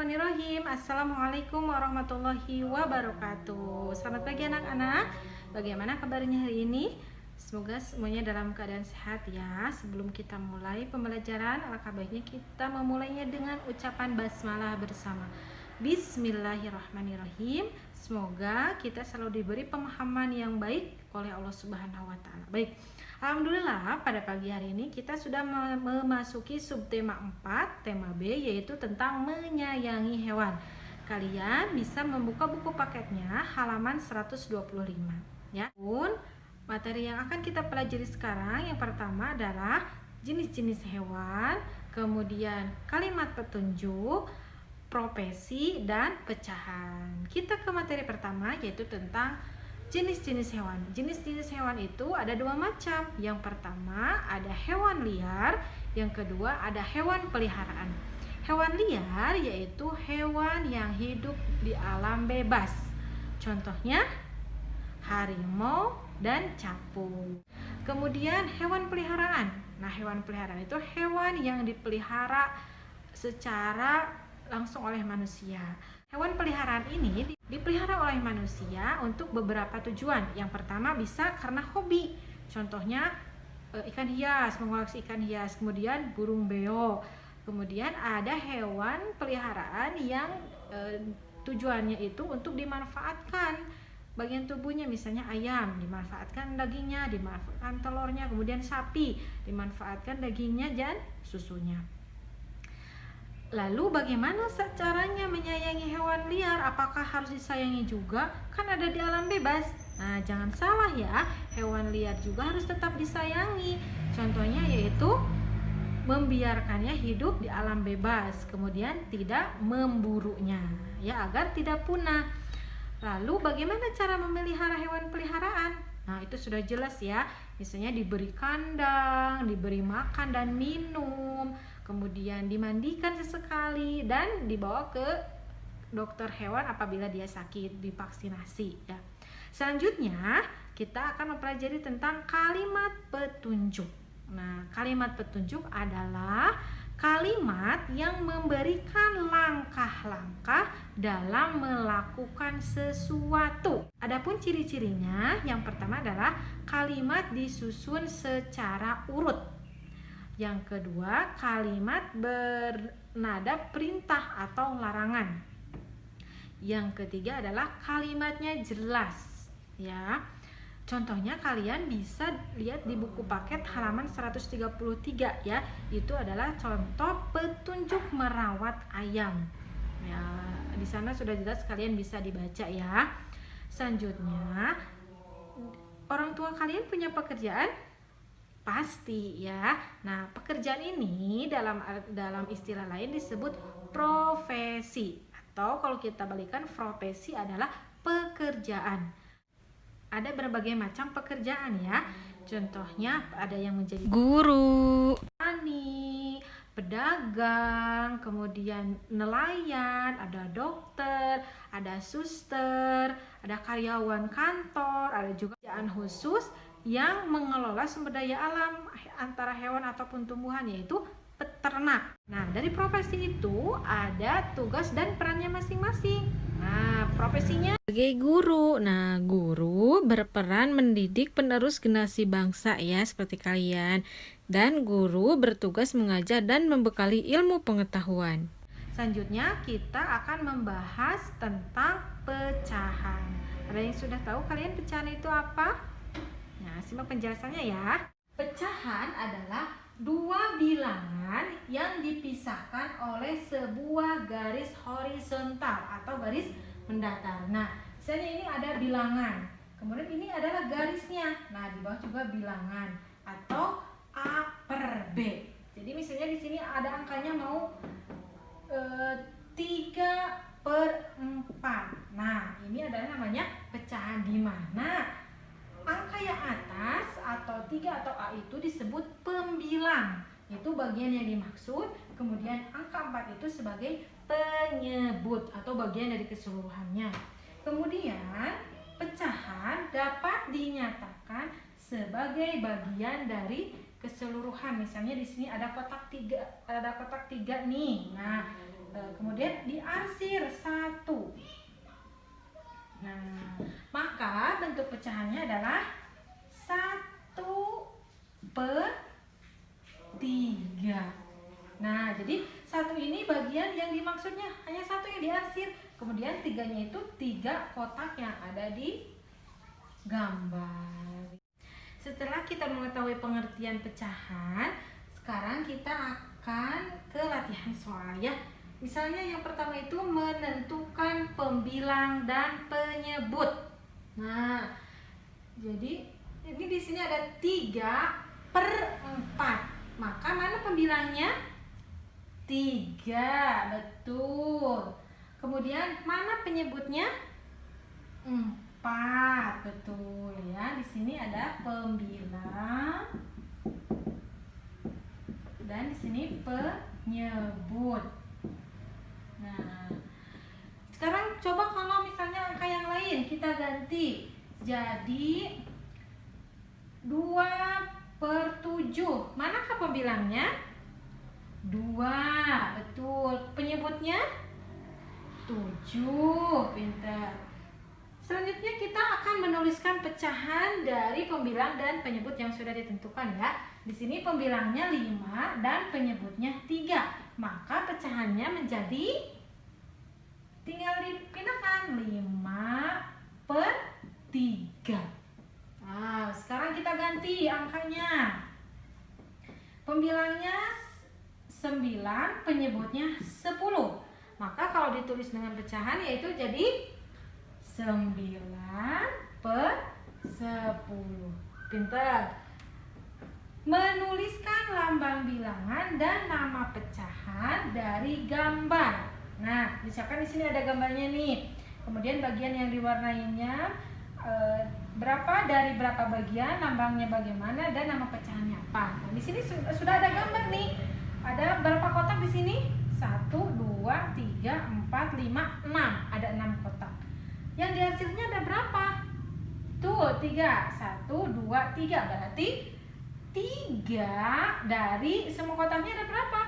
Bismillahirrahmanirrahim. Assalamualaikum warahmatullahi wabarakatuh. Selamat pagi anak-anak. Bagaimana kabarnya hari ini? Semoga semuanya dalam keadaan sehat ya. Sebelum kita mulai pembelajaran, alangkah baiknya kita memulainya dengan ucapan basmalah bersama. Bismillahirrahmanirrahim. Semoga kita selalu diberi pemahaman yang baik oleh Allah Subhanahu wa taala. Baik. Alhamdulillah pada pagi hari ini kita sudah memasuki subtema 4, tema B, yaitu tentang menyayangi hewan. Kalian bisa membuka buku paketnya halaman 125 ya. Materi yang akan kita pelajari sekarang yang pertama adalah jenis-jenis hewan, kemudian kalimat petunjuk, profesi, dan pecahan. Kita ke materi pertama yaitu tentang jenis-jenis hewan. Jenis-jenis hewan itu ada dua macam. Yang pertama ada hewan liar, yang kedua ada hewan peliharaan. Hewan liar yaitu hewan yang hidup di alam bebas. Contohnya harimau dan capung. Kemudian hewan peliharaan. Nah, hewan peliharaan itu hewan yang dipelihara secara langsung oleh manusia. Hewan peliharaan ini dipelihara oleh manusia untuk beberapa tujuan. Yang pertama bisa karena hobi. Contohnya ikan hias, mengoleksi ikan hias, kemudian burung beo. Kemudian ada hewan peliharaan yang tujuannya itu untuk dimanfaatkan bagian tubuhnya, misalnya ayam dimanfaatkan dagingnya, dimanfaatkan telurnya, kemudian sapi dimanfaatkan dagingnya dan susunya. Lalu bagaimana caranya menyayangi hewan liar? Apakah harus disayangi juga? Kan ada di alam bebas. Nah, jangan salah ya, hewan liar juga harus tetap disayangi. Contohnya yaitu membiarkannya hidup di alam bebas, kemudian tidak memburunya ya agar tidak punah. Lalu bagaimana cara memelihara hewan peliharaan? Nah, itu sudah jelas ya. Misalnya diberi kandang, diberi makan dan minum, kemudian dimandikan sesekali dan dibawa ke dokter hewan apabila dia sakit, divaksinasi ya. Selanjutnya kita akan mempelajari tentang kalimat petunjuk. Nah, kalimat petunjuk adalah kalimat yang memberikan langkah-langkah dalam melakukan sesuatu. Adapun ciri-cirinya, yang pertama adalah kalimat disusun secara urut. Yang kedua, kalimat bernada perintah atau larangan. Yang ketiga adalah kalimatnya jelas ya. Contohnya kalian bisa lihat di buku paket halaman 133 ya. Itu adalah contoh petunjuk merawat ayam. Ya, di sana sudah jelas, kalian bisa dibaca ya. Selanjutnya, orang tua kalian punya pekerjaan? Pasti ya. Nah, pekerjaan ini dalam istilah lain disebut profesi, atau kalau kita balikan, profesi adalah pekerjaan. Ada berbagai macam pekerjaan ya. Contohnya ada yang menjadi guru, petani, pedagang, kemudian nelayan, ada dokter, ada suster, ada karyawan kantor, ada juga pekerjaan khusus yang mengelola sumber daya alam antara hewan ataupun tumbuhan, yaitu peternak. Nah, dari profesi itu ada tugas dan perannya masing-masing. Nah, profesinya sebagai guru. Nah, guru berperan mendidik penerus generasi bangsa ya, seperti kalian. Dan guru bertugas mengajar dan membekali ilmu pengetahuan. Selanjutnya kita akan membahas tentang pecahan. Ada yang sudah tahu kalian pecahan itu apa? Nah, simak penjelasannya ya. Pecahan adalah dua bilangan yang dipisahkan oleh sebuah garis horizontal atau garis mendatar. Nah, misalnya ini ada bilangan, kemudian ini adalah garisnya. Nah, di bawah juga bilangan atau A per B. Jadi misalnya di sini ada angkanya mau 3/4. Nah, ini adalah namanya pecahan, di mana angka yang atas atau 3 atau A itu disebut pembilang. Itu bagian yang dimaksud. Kemudian angka 4 itu sebagai penyebut atau bagian dari keseluruhannya. Kemudian pecahan dapat dinyatakan sebagai bagian dari keseluruhan. Misalnya di sini ada kotak 3 nih. Nah, kemudian diarsir 1. Nah, maka bentuk pecahannya adalah 1/3. Nah, jadi 1 ini bagian yang dimaksudnya, hanya 1 yang diarsir. Kemudian 3-nya itu 3 kotak yang ada di gambar. Setelah kita mengetahui pengertian pecahan, sekarang kita akan ke latihan soal ya. Misalnya yang pertama itu menentukan pembilang dan penyebut. Nah, jadi ini di sini ada 3/4. Maka mana pembilangnya? 3, betul. Kemudian mana penyebutnya? 4, betul ya. Di sini ada pembilang dan di sini penyebut. Nah, sekarang coba kalau misalnya angka yang lain kita ganti jadi 2/7. Manakah pembilangnya? 2, betul. Penyebutnya 7, pintar. Selanjutnya kita akan menuliskan pecahan dari pembilang dan penyebut yang sudah ditentukan ya. Di sini pembilangnya 5 dan penyebutnya 3. Maka pecahannya menjadi, tinggal dipindahkan, 5/3. Nah, sekarang kita ganti angkanya. Pembilangnya 9, penyebutnya 10. Maka kalau ditulis dengan pecahan yaitu jadi 9/10. Pintar. Menuliskan lambang bilangan dan nama pecahan dari gambar. Nah, misalkan di sini ada gambarnya nih. Kemudian bagian yang diwarnainya berapa dari berapa bagian, lambangnya bagaimana, dan nama pecahannya apa. Nah, di sini sudah ada gambar nih. Ada berapa kotak di sini? 1, 2, 3, 4, 5, 6. Ada 6 kotak. Yang dihasilnya ada berapa? Tuh, 3. 1, 2, 3. Berarti 3 dari semua kotaknya ada berapa?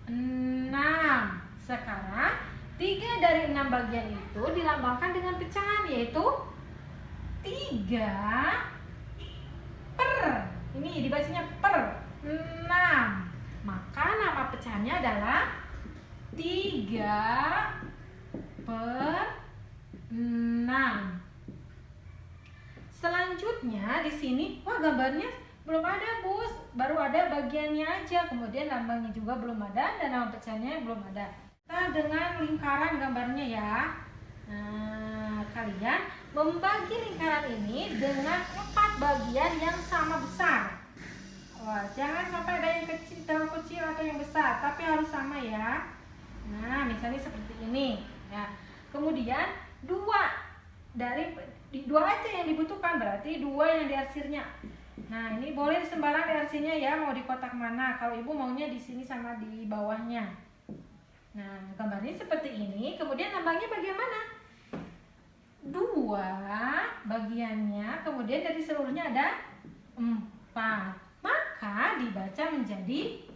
6. Sekarang 3 dari 6 bagian itu dilambangkan dengan pecahan, yaitu 3 per, ini dibacanya per 6. Maka nama pecahannya adalah 3/6. Selanjutnya di sini, wah gambarnya belum ada, Bus. Baru ada bagiannya aja, kemudian lambangnya juga belum ada dan nama pecahannya belum ada. Kita dengan lingkaran gambarnya ya. Nah, kalian membagi lingkaran ini dengan 4 bagian yang sama besar. Wah, jangan sampai ada yang kecil, terlalu kecil atau yang besar, tapi harus sama ya. Nah, misalnya seperti ini ya. Kemudian 2 aja yang dibutuhkan, berarti 2 yang diarsirnya. Nah, ini boleh sembarang diarsirnya ya, mau di kotak mana. Kalau ibu maunya di sini sama di bawahnya. Nah, gambarnya seperti ini. Kemudian lambangnya bagaimana? 2 bagiannya, kemudian dari seluruhnya ada 4. Maka dibaca menjadi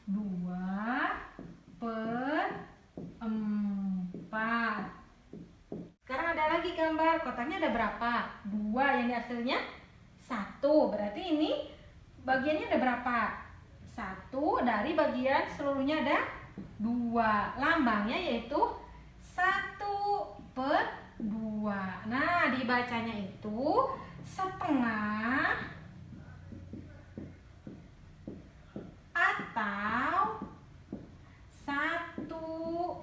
2/4. Sekarang ada lagi gambar, kotaknya ada berapa? 2, yang dihasilnya 1. Berarti ini bagiannya ada berapa? 1 dari bagian seluruhnya ada 2. Lambangnya yaitu 1/2. Nah, dibacanya itu setengah atau 1/2.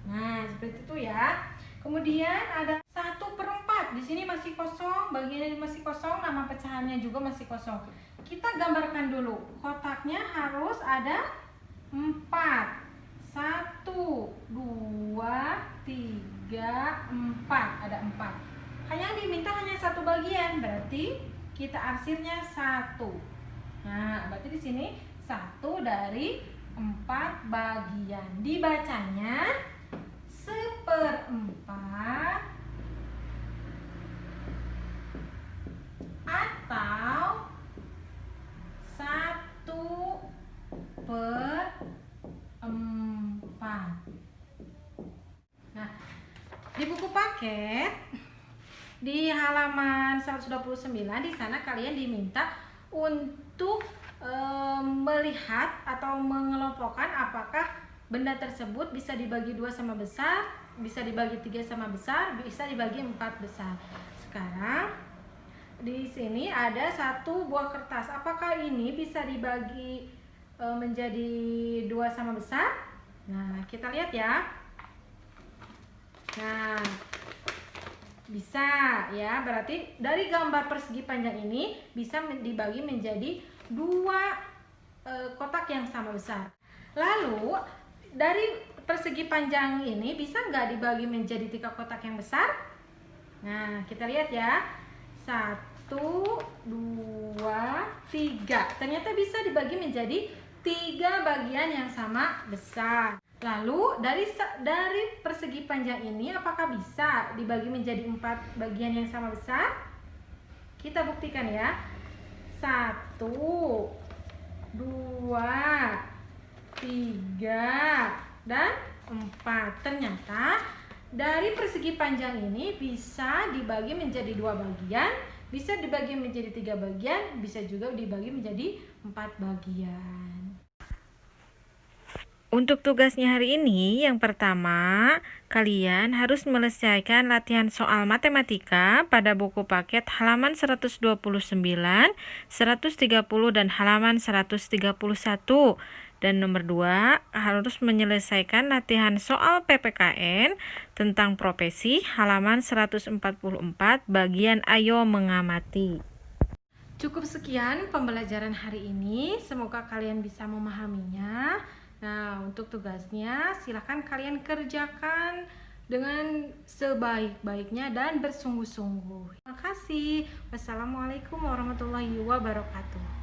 Nah, seperti itu ya. Kemudian ada 1/4. Di sini masih kosong, bagian ini masih kosong, nama pecahannya juga masih kosong. Kita gambarkan dulu. Kotaknya harus ada 4. 1, 2, 3, 4. Ada 4. Hanya diminta hanya 1 bagian, berarti kita arsirnya 1. Nah, berarti di sini 1 dari 4 bagian. Dibacanya 1/4 atau 1/2. per 4. Nah, di buku paket di halaman 129 di sana kalian diminta untuk melihat atau mengelompokkan apakah benda tersebut bisa dibagi 2 sama besar, bisa dibagi 3 sama besar, bisa dibagi 4 besar. Sekarang di sini ada satu buah kertas. Apakah ini bisa dibagi menjadi 2 sama besar? Nah, kita lihat ya. Nah, bisa ya, berarti dari gambar persegi panjang ini bisa dibagi menjadi 2 kotak yang sama besar. Lalu dari persegi panjang ini bisa nggak dibagi menjadi 3 kotak yang besar? Nah, kita lihat ya. 1, 2, 3. Ternyata bisa dibagi menjadi 3 bagian yang sama besar. Lalu dari persegi panjang ini apakah bisa dibagi menjadi 4 bagian yang sama besar? Kita buktikan ya. 1, 2, 3, dan 4. Ternyata dari persegi panjang ini bisa dibagi menjadi 2 bagian, bisa dibagi menjadi 3 bagian, bisa juga dibagi menjadi 4 bagian. Untuk tugasnya hari ini, yang pertama, kalian harus menyelesaikan latihan soal matematika pada buku paket halaman 129, 130, dan halaman 131. Dan nomor 2, harus menyelesaikan latihan soal PPKN tentang profesi halaman 144, bagian Ayo Mengamati. Cukup sekian pembelajaran hari ini, semoga kalian bisa memahaminya. Nah, untuk tugasnya silakan kalian kerjakan dengan sebaik-baiknya dan bersungguh-sungguh. Terima kasih. Wassalamualaikum warahmatullahi wabarakatuh.